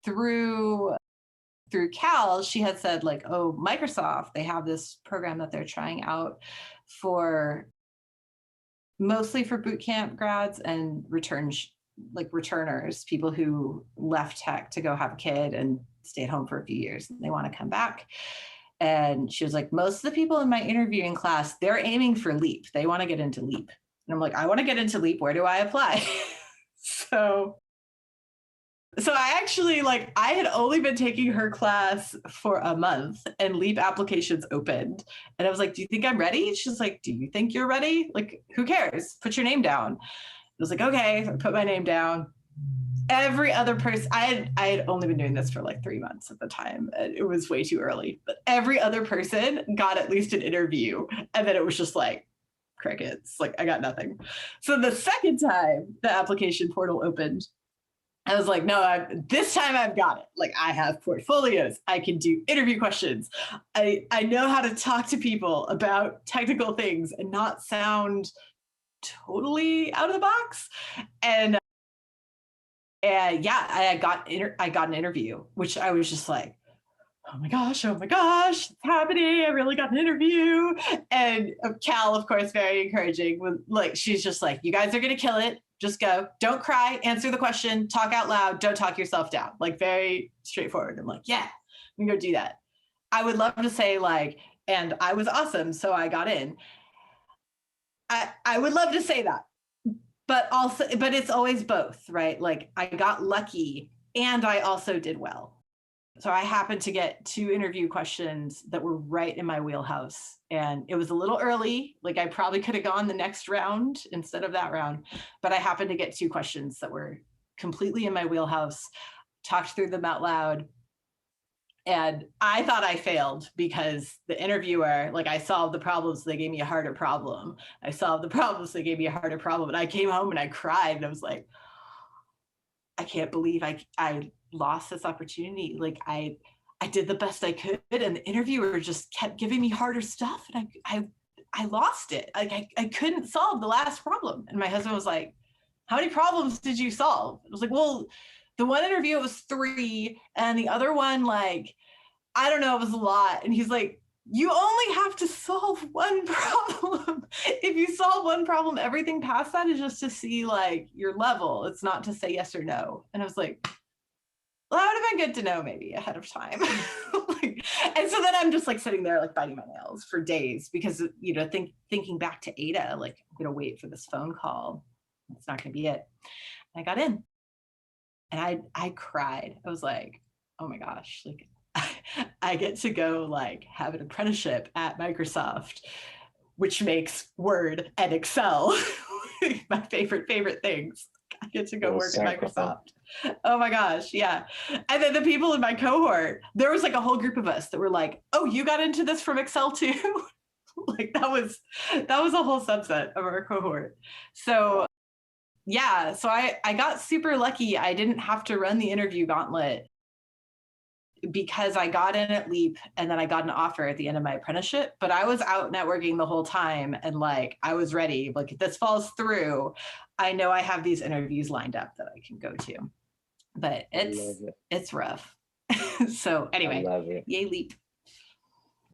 through Cal, she had said like, oh, Microsoft, they have this program that they're trying out for mostly for boot camp grads and returners, people who left tech to go have a kid and stayed home for a few years and they want to come back. And she was like, most of the people in my interviewing class, they're aiming for LEAP. They want to get into LEAP. And I'm like, I want to get into LEAP. Where do I apply? So I actually I had only been taking her class for a month and LEAP applications opened. And I was like, do you think I'm ready? She's like, do you think you're ready? Like, who cares? Put your name down. I was like, okay, I put my name down. Every other person, I had only been doing this for like 3 months at the time. And it was way too early, but every other person got at least an interview. And then it was just like crickets, like I got nothing. So the second time the application portal opened, I was like, no, this time I've got it. Like I have portfolios. I can do interview questions. I know how to talk to people about technical things and not sound totally out of the box. And yeah, I got an interview, which I was just like, oh my gosh, it's happening. I really got an interview. And Cal, of course, very encouraging. Like, she's just like, you guys are going to kill it. Just go. Don't cry. Answer the question. Talk out loud. Don't talk yourself down. Like, very straightforward. I'm like, yeah, I'm going to go do that. I would love to say like, and I was awesome, so I got in. I would love to say that. But it's always both, right? Like I got lucky and I also did well. So I happened to get 2 interview questions that were right in my wheelhouse. And it was a little early. Like I probably could have gone the next round instead of that round. But I happened to get 2 questions that were completely in my wheelhouse, talked through them out loud. And I thought I failed because the interviewer, like I solved the problems, they gave me a harder problem. I solved the problems, they gave me a harder problem. And I came home and I cried and I was like, I can't believe I lost this opportunity. Like I did the best I could and the interviewer just kept giving me harder stuff. And I lost it. Like I couldn't solve the last problem. And my husband was like, how many problems did you solve? I was like, well, the one interview, it was 3, and the other one, like, I don't know, it was a lot. And he's like, you only have to solve one problem. If you solve one problem, everything past that is just to see like your level. It's not to say yes or no. And I was like, well, that would have been good to know maybe ahead of time. And so then I'm just like sitting there like biting my nails for days because, you know, thinking back to Ada, like I'm going to wait for this phone call. It's not going to be it. And I got in. And I cried. I was like, oh my gosh, like I get to go like have an apprenticeship at Microsoft, which makes Word and Excel my favorite things. I get to go work at Microsoft. Oh my gosh, yeah. And then the people in my cohort, there was like a whole group of us that were like, oh, you got into this from Excel too? Like that was a whole subset of our cohort. So yeah, so I got super lucky. I didn't have to run the interview gauntlet because I got in at LEAP and then I got an offer at the end of my apprenticeship, but I was out networking the whole time and like I was ready. Like if this falls through, I know I have these interviews lined up that I can go to. But it's rough. So anyway, yay LEAP.